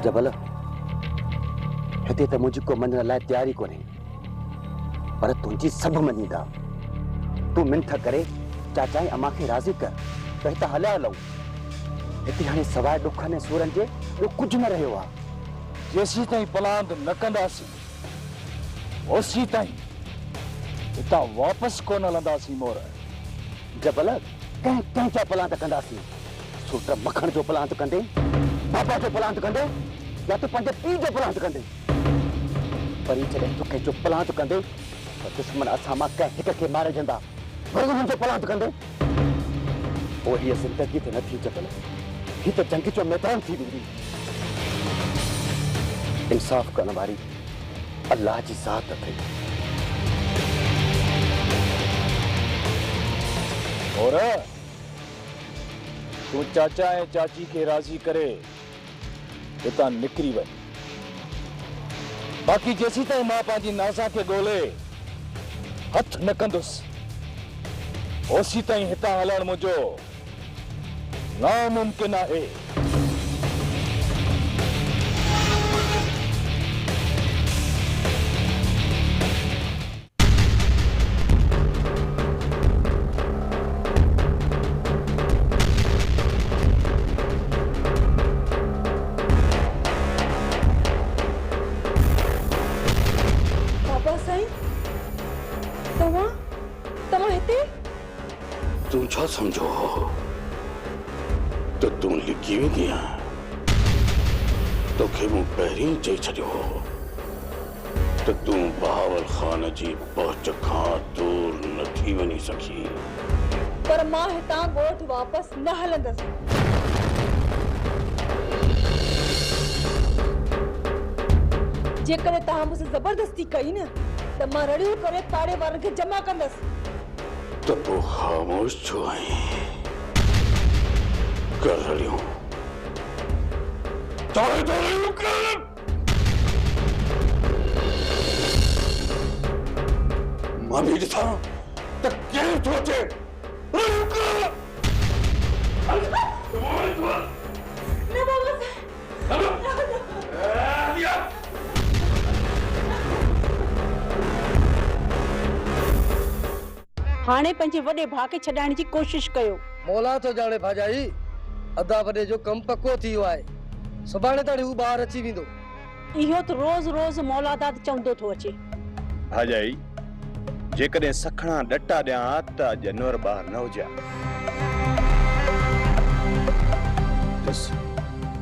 जबल हिते त मुझी को मञण लाइ तैयारी कोन्हे, पर तुंहिंजी सभु मञीदा। तूं मिंथ करे चाचा ऐं अम्मा खे राज़ी कर त हितां हलिया हलूं। हिते हाणे सवाइ ॾुखनि ऐं सूरनि जे ॿियो कुझु न रहियो आहे। जेसीं ताईं पलांद न कंदासीं ओसीं ताईं हितां वापसि कोन हलंदासीं मोर। जबल कंहिंजा पलांत कंदासीं? सूट मखण जो पलांत कंदे, बाबा जो पलांत कंदे, या तो पंहिंजे पीउ जो पलांत कंदे? परी जॾहिं तूं कंहिंजो पलांत कंदे त दुश्मन असां मां कंहिं हिक खे मारे जंदा। भॻवान जो पलांत कंदे पोइ हीअ ज़िंदगी त न थी जबल, हीअ त जंग जो मैदान थी वेंदी। इंसाफ़ करण वारी अल्लाह जी ज़ात अथई। और तूं चाचा ऐं चाची खे राज़ी करे हितां निकिरी वञ। बाक़ी जेसीं ताईं मां पंहिंजी नाज़ा खे ॻोल्हे हथ न कंदुसि ओसीं ताईं हितां हलण मुंहिंजो नामुमकिन आहे। तू छा समझो तो तू लिकी वेंदी आहे? तोखे मूं पहिरीं चई छॾियो हो त तूं बहावल ख़ान जी पहुच खां दूर न थी वञी सघी। पर मां हितां ॻोठ वापसि न हलंदसि। जेकॾहिं तव्हां मूंसां ज़बरदस्ती कई न त मां रड़ियूं करे पाड़े वारनि खे जमा कंदसि। तो पोइ ख़ामोश छो आहीं? कर रड़ियूं, चाहे तो रड़ियूं कर। मां बि ॾिसां त कीअं थो अचे। रड़ियूं कर। न बाबा साईं। हाणे पंहिंजे वॾे भाउ खे छॾाइण जी कोशिश कयो। मौला तो जाने भाजाई, अदा वॾे जो कम पक्को थी वियो आहे। सुभाणे ताणी हू ॿाहिरि अची वेंदो। इहो त रोज़ रोज़ मौलादात चवंदो थो अचे। भाजाई जेकॾहिं सखणा ॾटा ॾियां त अॼु अनवर ॿाहिरि न हुजे। ॾिस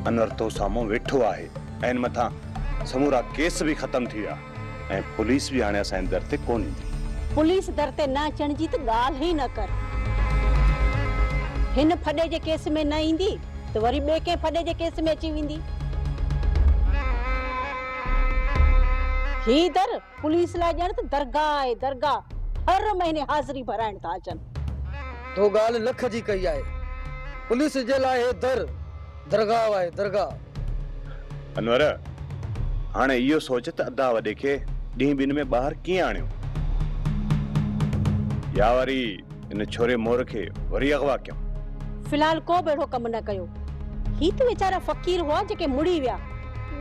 अनवर तो साम्हूं वेठो आहे ऐं मथां समूरा केस बि ख़तम थी विया ऐं पुलिस बि हाणे असांजे दर ते कोन ईंदी। पुलिस दर ते न अचण जी त ॻाल्हि ई न कर। हिन फॾे जे केस में न ईंदी त वरी ॿिए कंहिं फॾे जे केस में अची वेंदी। ही दर पुलिस लाइ ॼण त दरगाह आहे दरगाह। हर महीने हाज़िरी भराइण था अचनि। तो ॻाल्हि लख जी कई आहे। पुलिस जे लाइ हे दर दरगाह आहे दरगाह। अनवर हाणे इहो सोच त अदा वॾे खे ॾींहं ॿिनि में ॿाहिरि कीअं आणियो या वरी इन छोरे मोर खे वरी अगवा कयूं। फिलहाल को बेड़ो कम न कयो। ही त वेचारा फ़कीर हुआ जेके मुड़ी विया,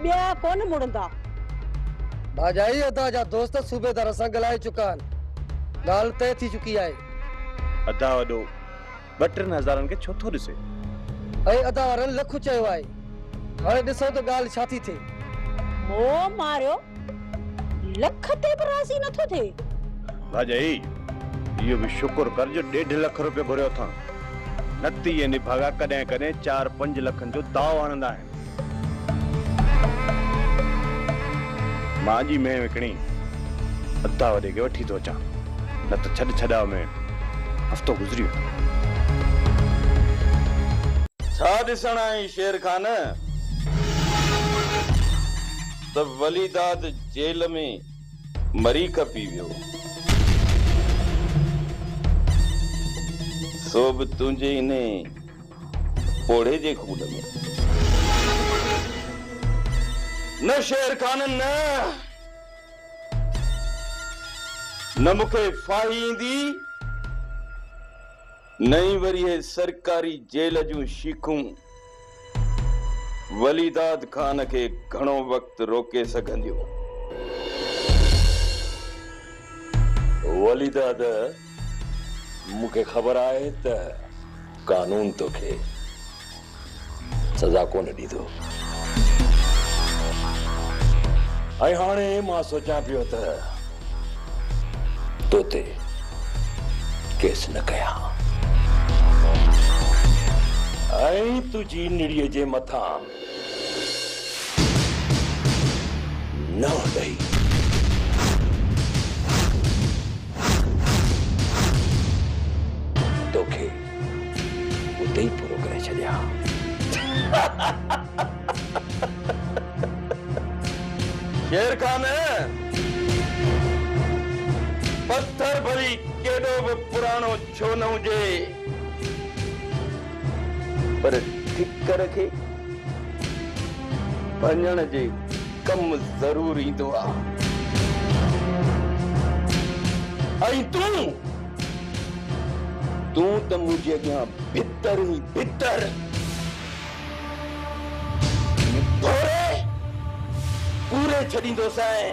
ॿिया कोन मुड़ंदा। भाजाई अदा जा दोस्त सूबेदार सां ॻाल्हाए चुका आहिनि। ॻाल्हि तय थी चुकी आहे। अदा वॾो 2-3 हज़ारनि खे छो थो ॾिसे? ऐं अदा वारनि लख चयो आहे। हाणे ॾिसो त ॻाल्हि छा थी थिए। मोह मारियो लख ते बि राज़ी नथो थिए। भाजाई इहो बि शुक्र कर जो 1.5 लख रुपया घुरियो अथां। न त इहे निभागा कॾहिं कॾहिं 4-5 लखनि जो दाव हणंदा आहिनि। मां जी में विकिणी अदा वॾे खे वठी थो अचां, न त छॾ छॾाव में हफ़्तो गुज़री वियो। छा ॾिसण आई शेर खान? त वलीदाद जेल में मरी खपी वियो। सो बि तुंहिंजे इन पोड़े जे खून में। न शेर खान न मूंखे फाही ईंदी न ई वरी सरकारी जेल जूं शीखूं वलीदाद खान के घणो वक्त रोके सघंदियूं। वलीदाद, मूंखे ख़बर आहे त कानून तोखे सज़ा कोन ॾींदो। ऐं हाणे मां सोचां पियो त तोते केस न कयां ऐं तुंहिंजी निड़ीअ जे मथां न ॾेई तोखे उते ई पूरो करे छॾियां। शेर खान, पत्थर भली केॾो बि पुराणो छो न हुजे, पर ठिकर खे भञण जे कम ज़रूर ईंदो आहे। ऐं तूं त मुंहिंजे अॻियां भितर ई भितर पूरे छॾींदोसांइ।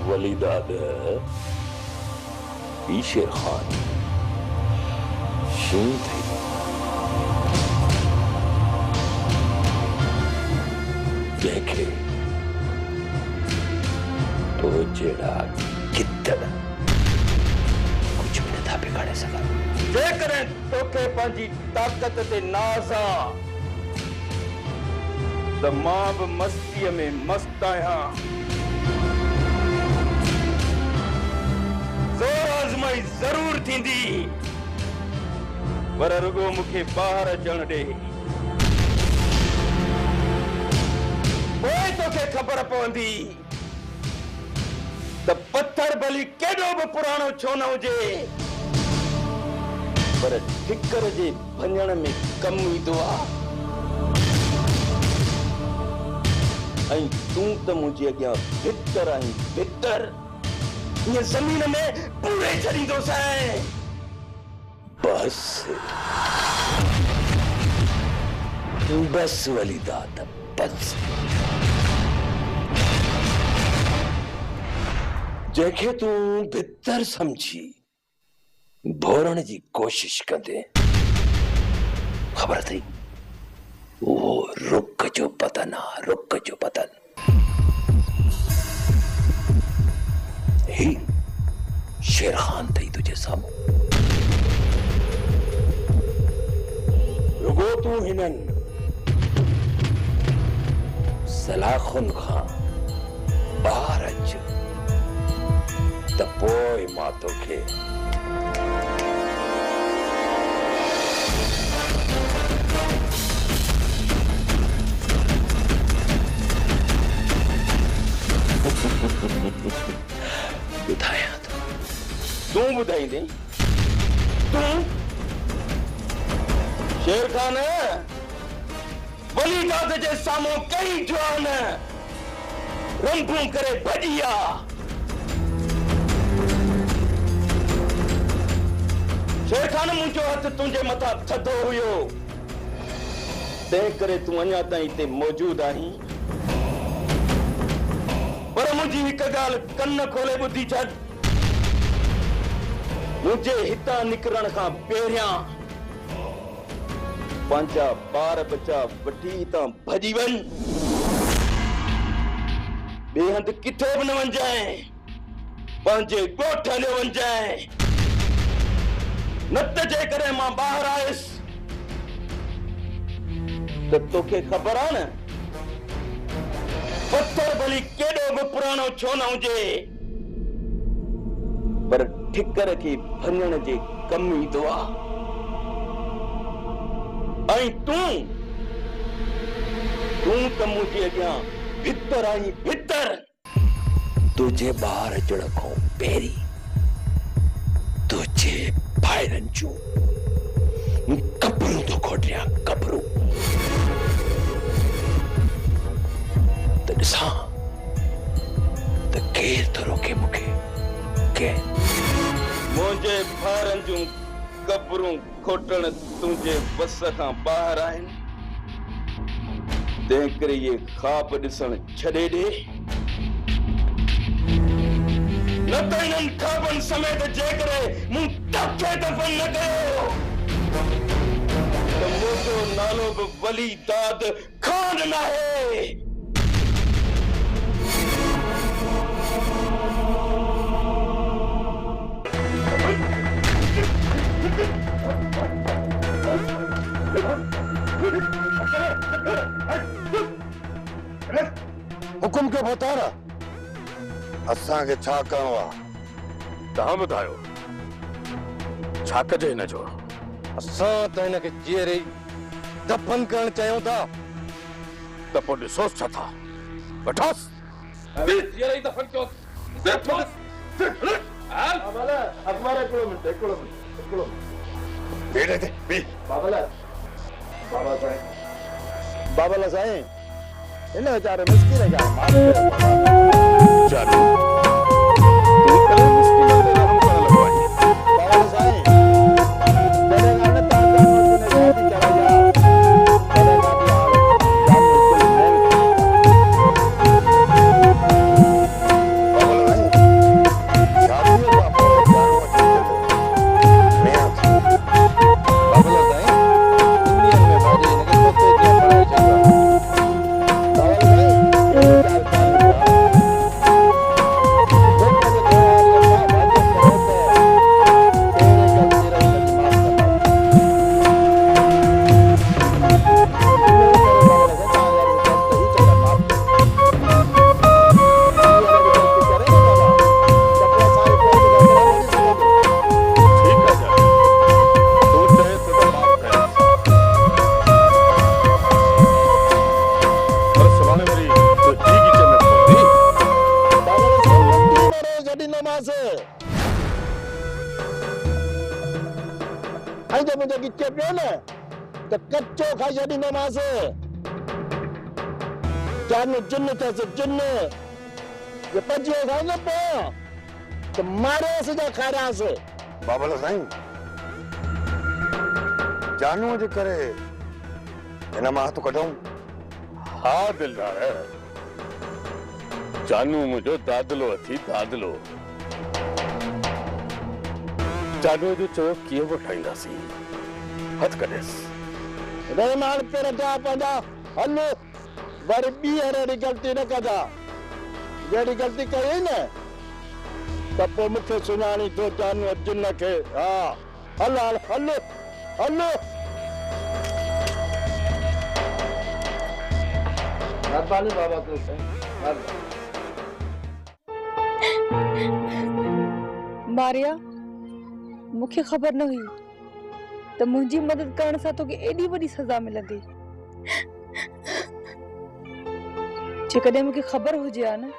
वलीदाद, ही शेर खान शीं थी जंहिंखे तो जहिड़ा गिदड़ कुछ भी नथा बिगाड़े सघनि। जेकॾहिं तोखे पंहिंजी ताक़त ते नाज़ आहे त मां बि मस्तीअ में मस्त आहियां। ज़ोर आज़माई ज़रूर थींदी, पर रुगो मूंखे ॿाहिरि अचण ॾे, पोइ तोखे ख़बर पवंदी त पत्थर भली केॾो बि पुराणो छो न हुजे, पर ठिकर जे भञण में कम ईंदो आहे। ऐं तूं त मुंहिंजे अॻियां भितर आहीं भितर, हीअं ज़मीन में पूरे छॾींदोसांइ। बस बस वलीदाद, बस। जंहिंखे तूं भितर समझी भोरण जी कोशिश कंदे, ख़बर अथई वो रुक जो पतन आहे, रुक जो पतन। ही शेर खान अथई तुंहिंजे साम्हूं। रुगो तूं हिननि सलाखुनि खां ॿाहिरि अच त पोइ मां तोखे ॿुधायां थो। तूं ॿुधाईंदे? तूं शेर खान, वलीदाद जे साम्हूं कई जवान रंभूं करे भॼी विया। शेर खान, मुंहिंजो हथ तुंहिंजे मथां थधो हुयो, तंहिं करे तूं अञा ताईं हिते मौजूद आहीं। पर मुंहिंजी हिकु ॻाल्हि कन खोले ॿुधी छॾ, मुंहिंजे हितां निकिरण खां पहिरियां पंहिंजा ॿार बचा वठी हितां भॼी वञ। ॿिए हंधि किथे बि न वञजांइ, पंहिंजे ॻोठ हलियो वञजांइ। न त जेकॾहिं मां ॿाहिरि आयुसि त तोखे ख़बर आहे न, पत्थर भली केॾो बि पुराणो छो न हुजे, पर ठिकर खे भञण जे कम ईंदो आहे। ऐं तूं त मुंहिंजे अॻियां भितर आहीं भितर। तुझे ॿाहिरि अचण खां पहिरीं तुझे ॿाहिरनि जूं कब्रूं थो खोटियां, कब्रूं। त ॾिसां त केरु थो रोके मूंखे, केरु? मुंहिंजे ॿारनि जूं कब्रूं खोटण तुंहिंजे बस खां ॿाहिरि आहिनि। तंहिं करे ये ख्वाब ॾिसण छॾे ॾे, न त इन्हनि ख्वाबनि समेत जेकॾहिं मूं तोखे दफ़न न कयो त मुंहिंजो नालो बि वली दाद खान नाहे। हुकुम के भोतारा असांखे छा करिणो आहे? तव्हां ॿुधायो छा कजे हिन जो? असां त हिनखे जीअरे दफ़न करणु चाहियूं था। त पोइ ॾिसोसि छा था, वठोसि जीअरे दफ़न कयो। बाबा साईं इन वीचारे मिस्किन जा माफ़ जानू तूं कल मुश्किल में रहम करण लॻो आहीं। बाबा साईं जॾहिं खां न तव्हां जानवर ने शादी कराई आहे तॾहिं खां बि जानवर कुल महल बाबा साईं शादी का पूरा जानवर मैं बाबा साईं दुनिया में बाजे इनके सोते जे पढ़ाई चाहिए कच्चो खाई छॾींदो मांसि। जानू जुन्न अथसि जुन्न जे पजियो खाईंदो पोइ त मारियोसि जा खारायोसि। बाबा साईं जानूअ जे करे हिन मां हथ कढूं? हा दिलदार जानू मुंहिंजो दादलो अथी दादलो। जानू जो चयो कीअं वठाईंदासीं, हथ कढेसि। रहमान पेर जा पंहिंजा हल वरी ॿीहर अहिड़ी ग़लती न कजा। जहिड़ी ग़लती कई न त पोइ मूंखे सुञाणी थो जानू जिन खे। हा हल हल हल हल महिरबानी बाबा तो मारिया मूंखे ख़बर न हुई त मुंहिंजी मदद करण सां तोखे एॾी वॾी सज़ा मिलंदी। जेकॾहिं मूंखे ख़बर हुजे हा न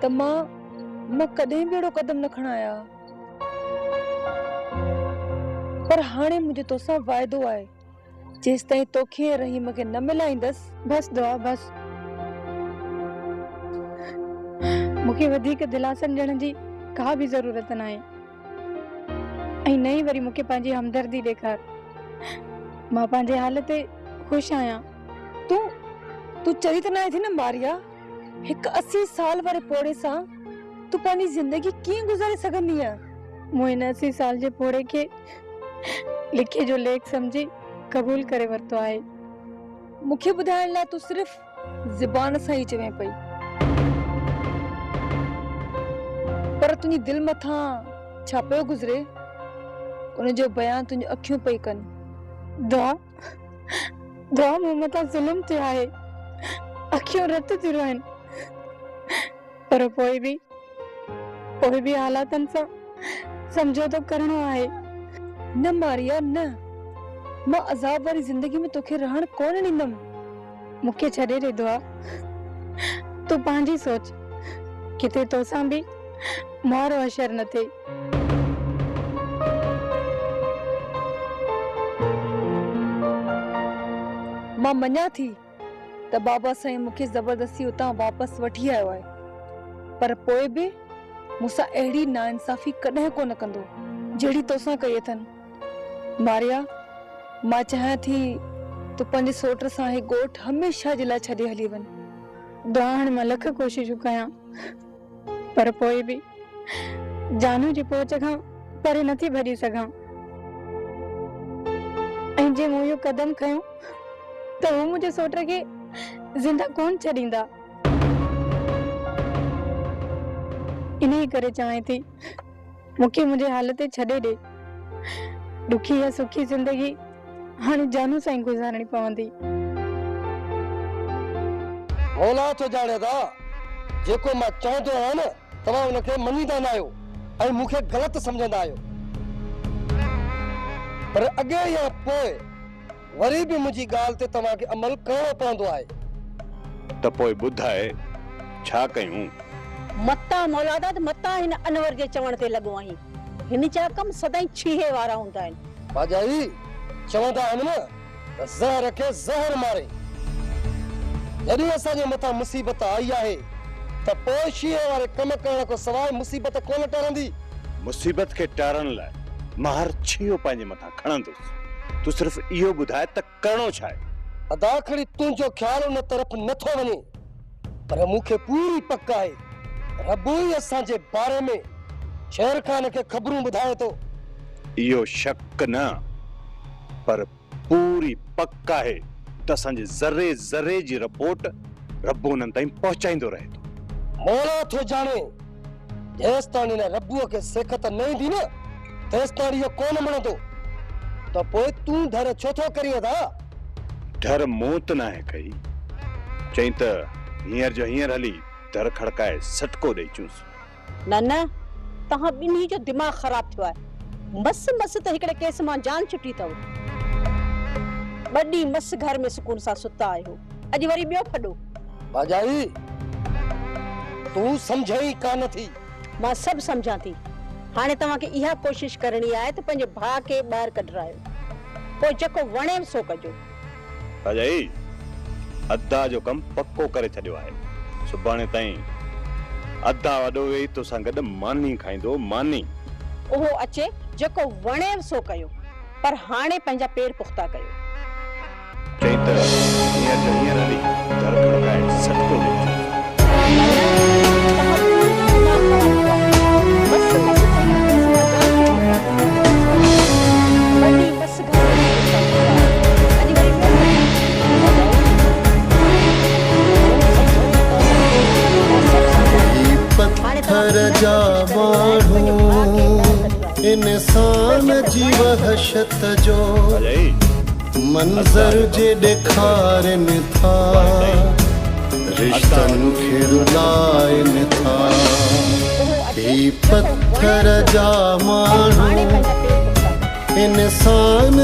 त मां कॾहिं बि अहिड़ो कदम न खणाया। पर हाणे मुंहिंजो तोसां वाइदो आहे जेसि ताईं तोखे ऐं रहीम खे न मिलाईंदसि। बस दुआ बस। मूंखे वधीक दिलासन ॾियण जी का बि ज़रूरत न आहे ऐं न ई वरी मूंखे पंहिंजी हमदर्दी ॾेखार। मां पंहिंजे हाल ते ख़ुशि आहियां। तूं चरी त न थी न मारिया? हिकु 80 साल वारे पोड़े सां तूं पंहिंजी ज़िंदगी कीअं गुज़ारे सघंदी आहे? मूं हिन 80 साल जे पोड़े खे लिखे जो लेख सम्झी क़बूल करे वरितो आहे। मूंखे ॿुधाइण लाइ तूं सिर्फ़ ज़ुबान सां ई चवे पई, पर तुंहिंजी दिलि मथां छा पियो गुज़रे उनजो बयान तुंहिंजी अखियूं पई कनि। दुआ मूं मथां ज़ुल्म थियो आहे, अखियूं रत थी रोइनि, पर पोइ बि हालातनि सां समझौतो करणो आहे। न मारिया न, मां अज़ाब वारी ज़िंदगी में तोखे रहण कोन ॾींदमि। मूंखे छॾे ॾे दुआ। तूं पंहिंजी सोच, किथे तोसां बि मारो अशर न थिए। मां मञा थी त बाबा साईं मूंखे ज़बरदस्ती उतां वापसि वठी आयो आहे, पर पोइ बि मूंसां अहिड़ी नाइंसाफ़ी कॾहिं कोन कंदो जहिड़ी तोसां कई अथनि। मारिया, मां चाहियां थी तूं पंहिंजे सोट सां ही ॻोठ हमेशह जे लाइ छॾे हली वञ। दुआ हाणे मां लख कोशिशूं कयां, पर पोइ बि जानू जी पहुच खां परे नथी भॼी सघां। ऐं जे मूं इहो कदम खयो त हू मुंहिंजे सोट खे ज़िंदा कोन छॾींदा। इन करे चाहियां थी मूंखे मुंहिंजे हालत ते छॾे ॾे। ॾुखी या सुखी ज़िंदगी हाणे जानू सां ई गुज़ारणी पवंदी। मौला तो जाने दा जेको मां चवंदो आहियां न तव्हां उनखे मञीदा न आहियो ऐं मूंखे ग़लति सम्झंदा आहियो। पर अॻे या पोइ वरी बि मुंहिंजी ॻाल्हि ते तव्हांखे अमल करणो पवंदो आहे। त पोइ ॿुधाए छा कयूं? मता मौलादा त मता हिन अनवर जे चवण ते लॻो आहीं। हिन जा कम सदाई छीहे वारा हूंदा आहिनि। बाजाई चवंदा आहिनि न त ज़हर खे ज़हर मारे। जॾहिं असांजे मथां मुसीबत आई आहे त पोइ शीहे वारे कम करण खां सवाइ मुसीबत कोन टरंदी। मुसीबत खे टारण लाइ मां हर छीहो पंहिंजे मथां खणंदुसि। तूं सिर्फ़ इहो ॿुधाए त करणो छा आहे? अदा खणी तुंहिंजो ख्याल उन तरफ़ नथो वञे, पर मूंखे पूरी पक आहे रब ई असांजे बारे में शेर खान खे ख़बरूं ॿुधाए थो। इहो शक न, पर पूरी पक आहे त असांजे ज़रे ज़रे जी रिपोर्ट रब उन्हनि ताईं पहुचाईंदो रहे थो। मौला थो जाने जेसि ताईं हिन रबूअ खे सेखत न ईंदी न तेसि ताईं इहो कोन मणंदो। त पोइ तूं डर छो थो करीं अदा? डर मूं त नाहे कई, चई त हींअर जो हींअर हली दर खड़काए सटको ॾेई चुसि। न न, तव्हां ॿिन्ही जो दिमाग़ ख़राब थियो आहे। मस मस त हिकिड़े केस मां जान छुटी अथव। ॿ ॾींहं मस घर में सुकून सां सुता आहियो, अॼु वरी ॿियो फॾो। बाजाई तूं सम्झई कान थी। मां सभु सम्झां थी। हाणे तव्हांखे इहा कोशिश करणी आहे त पंहिंजे भाउ खे ॿाहिरि कढरायो, पोइ जेको वणे सो कजो। अजय अद्दा जो कम पक्को करे छॾियो आहे। सुभाणे ताईं अद्दा वॾो वेही तोसां गॾु मानी खाईंदो। मानी उहो अचे जेको वणे सो कयो, पर हाणे पंहिंजा पेर पुख्ता कयो। चई त हींअर जो हींअर हली दर खड़काए सटको ॾेई चुसि। पत्थर जा माण्हू इंसान जी वहशत जो मंज़र जे ॾेखारनि था, रिश्तनि खे रुलाइनि था। ही पत्थर जा माण्हू इंसान